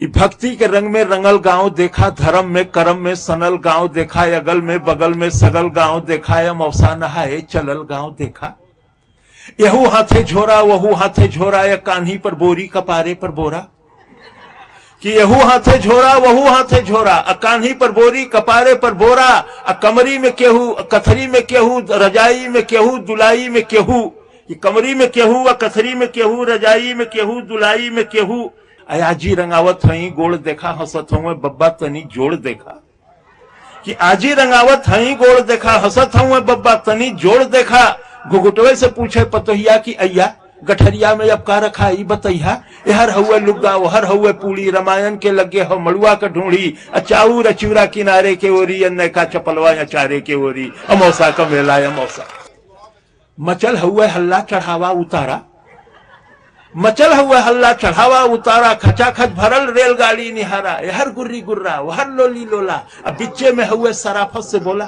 ई भक्ति के रंग में रंगल गांव देखा, धर्म में कर्म में सनल गांव देखा, अगल में बगल में सगल गांव देखा, मौसा नहाए चलल गांव देखा। यहू हाथे झोरा वहू हाथे झोरा, या कान्ही पर बोरी कपारे पर बोरा। कि यहू हाथे झोरा वहू हाथे झोरा, कान्ही पर बोरी कपारे पर बोरा। कमरी में केहू कथरी में केहू, रजाई में केहू दुलाई में केहू। कमरी में केहू कथरी में केहू, रजाई में केहू दुलाई में केहू। आजी रंगावत हई गोड़ देखा, हंसत हूँ बब्बा तनी जोड़ देखा। कि आजी रंगावत हई गोड़ देखा, हंसत हूँ बब्बा तनी जोड़ देखा। घुघुटवे से पूछे पतोहिया की अय्या, गठरिया में अब का रखा ई बतैया। हर हुए लुग्गा हर हुए पूड़ी, रामायण के लगे हो मड़ुआ का ढूंढी। अचाऊ रचूरा किनारे के ओरी, अन्य का चपलवा अचारे के ओरी। अमौसा का मेला अमौसा। मचल हुए हल्ला चढ़ावा उतारा, मचल हुए हल्ला चढ़ावा उतारा। खचाखच भरल रेलगाड़ी निहारा, हर गुर्री गुर्रा हर लोली लोला। अब बिच्चे में हुए सराफत से बोला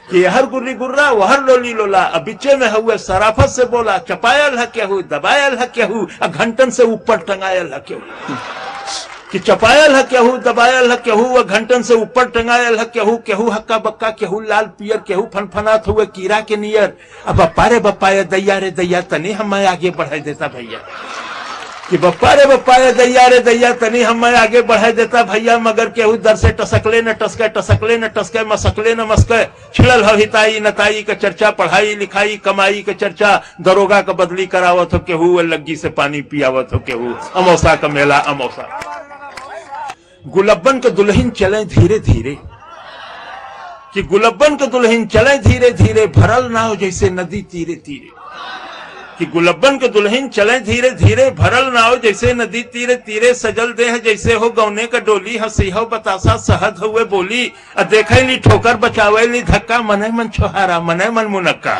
कि हर गुर्री गुर्रा हर लोली लोला। अब बिच्चे में हुए सराफत से बोला, चपायल है केहू दबायल है केहू, घंटन से ऊपर टंगायल है केहू। कि चपायल है केहू दबायल है केहू, घंटन से ऊपर टंगायल है केहू। केहू हक्का बक्का केहू लाल पियर, केहू फनफनात हुए कीड़ा के नियर। अब बप्पा रे बप्पा ये दैया रे दैया, तनी हमें आगे बढ़ा देता भैया। कि बप्पा रे दैया रे दैया, तनी हमें आगे बढ़ा देता भैया। मगर केहू दर से टसकले न टसके, टसकले न टसके, मसकले न मस्के। छिड़ल हो हिताई नताई का चर्चा, पढ़ाई लिखाई कमाई का चर्चा। दरोगा का बदली करावत हो केहू, लग्गी से पानी पियावत हो केहू। अमौसा का मेला अमौसा। गुलब्बन के दुल्हन चले धीरे धीरे, कि गुलब्बन के दुल्हन चले धीरे धीरे। भरल नाव जैसे नदी तीरे तीरे। कि गुलब्बन के दुल्हन चले धीरे धीरे, भरल नाव जैसे नदी तीरे तीरे। सजल देह जैसे हो गौने का डोली, हंसी हो बतासा सहद हुए बोली। देखे ली ठोकर बचावे ली धक्का, मने मन छोहारा मने मन मुनक्का।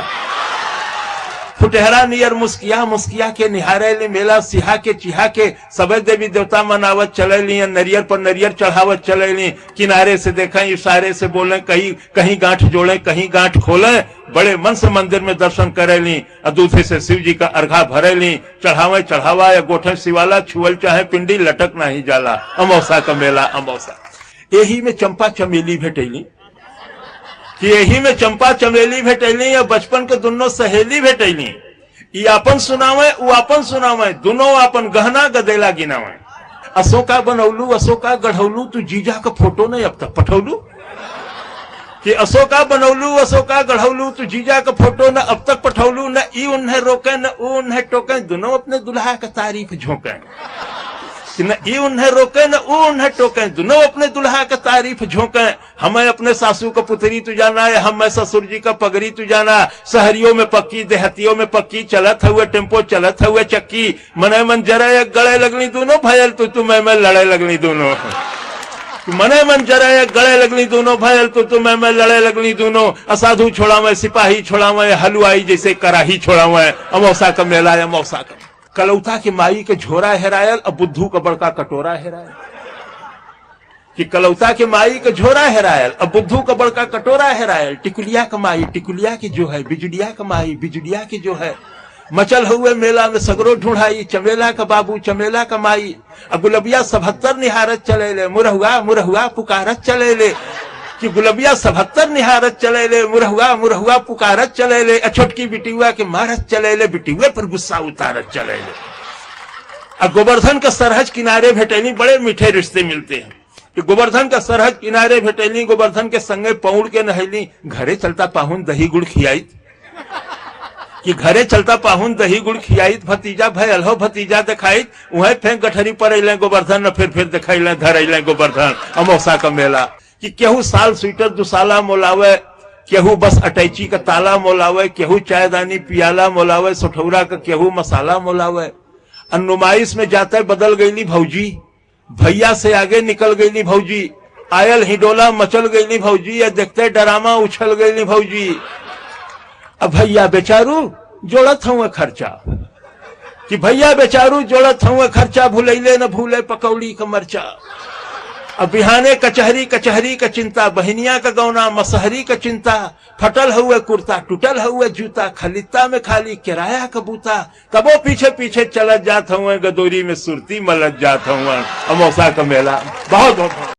फुटहरा नियर मुस्किया मुस्किया के निहारे ली मेला। सिहा के चिहा के सबे देवी देवता मनावत चले ली, नरियर पर नरियर चढ़ावत चले ली। किनारे से देखें इशारे से बोले, कहीं कहीं गांठ जोड़े कहीं गांठ खोले। बड़े मन से मंदिर में दर्शन करे ली, दूसरे से शिव जी का अर्घा भरे ली। चढ़ावे चढ़ावा या गोठे शिवाला, छुअल चाहे पिंडी लटक नहीं जाला। अमौसा का मेला अमौसा। यही में चंपा चमेली भेटैली, कि यही में चंपा चमेली भेटैली, या बचपन के दोनों सहेली भेटैली। ई आपन सुनावे उ आपन सुनावे, दोनों आपन गहना गदेला गिनावे। अशोका बनौलू अशोका गढ़ौलू, तू जीजा का फोटो नहीं अब तक पठौलू। कि अशोका बनौलू अशोका गढ़ौलू, तू जीजा का फोटो न अब तक पठौलू। न ई उन्हें रोके न ऊ उन्हें टोके, दोनों अपने दुल्हा का तारीफ झोंके। न ई उन्हें रोके न ऊ उन्हें टोके, दोनों अपने दुल्हा का तारीफ झोंके। हमें अपने सासू का पुतरी तू जाना है, हमें ससुर जी का पगड़ी तू जाना। शहरियों में पक्की देहतियों में पक्की, चलत हुए टेम्पो चलत हुए चक्की। मने मन जरे गले लगनी दोनों, भयल तू मैं लड़े लगनी दोनों। मने मन जरे गले लगनी दोनों, भयल तू मैं लड़े लगनी दोनों। असाधु छोड़ा मैं सिपाही छोड़ा मैं, हलवाई जैसे कराही छोड़ा मैं। अमौसा का मेला अमौसा का। कलौता के माई के झोरा हेरायल, अब बुद्धू का बड़का कटोरा हेरायल। कि कलौता के माई के झोरा हेरायल, अब बुद्धू का बड़का कटोरा हेरायल। टिकुलिया का माई टिकुलिया की जो है, बिजुड़िया का माई बिजुड़िया की जो है। मचल हुए मेला में सगरो ढूंढाई, चमेला का बाबू चमेला का माई। अब गुलबिया 77 निहारत चले ले, मुरहुआ मुरहुआ पुकारत चले ले। कि गुलबिया 77 निहारत चले ले, मुरहुआ मुरहुआ पुकारत चले ले। छोटकी बिटिया के मारत चले ले, बिटिया पर गुस्सा उतारत चले ले। अब गोवर्धन का सरहज किनारे भेटैली, बड़े मीठे रिश्ते मिलते हैं। कि गोवर्धन का सरहज किनारे भेटैली, गोवर्धन के संगे पौड़ के नहैली। घरे चलता पाहुन दही गुड़ खियाई, कि घरे चलता पाहुन दही गुड़ खियाई। भतीजा भयल हो भतीजा दिखाई, वहीं फेंक गठरी पर अले गोवर्धन, फिर दिखाई धर अले गोवर्धन। अमौसा का मेला। कि केहू साल स्वेटर दुसाला मोलावे, केहू बस अटैची का ताला मोलावे। केहू चायदानी पियाला मोलावे, सठौरा का केहू मसाला मोलावे। नुमाइश में जाते बदल गईली भौजी, भैया से आगे निकल गईली भौजी। आयल हिडोला मचल गईली भौजी, या देखते डरामा उछल गईली भौजी। अब भैया बेचारू जोड़त हुए खर्चा, कि भैया बेचारू जोड़त हुए खर्चा। भूलैले न भूले पकौड़ी का मरचा। अब बिहाने कचहरी कचहरी का चिंता, बहनिया का गौना मसहरी का चिंता, फटल हुए कुर्ता टूटल हुए जूता, खलिता में खाली किराया का बूता, तबो पीछे पीछे चलत जात हुए, गदोरी में सुरती मलत जात हुए, अमौसा का मेला। बहुत बहुत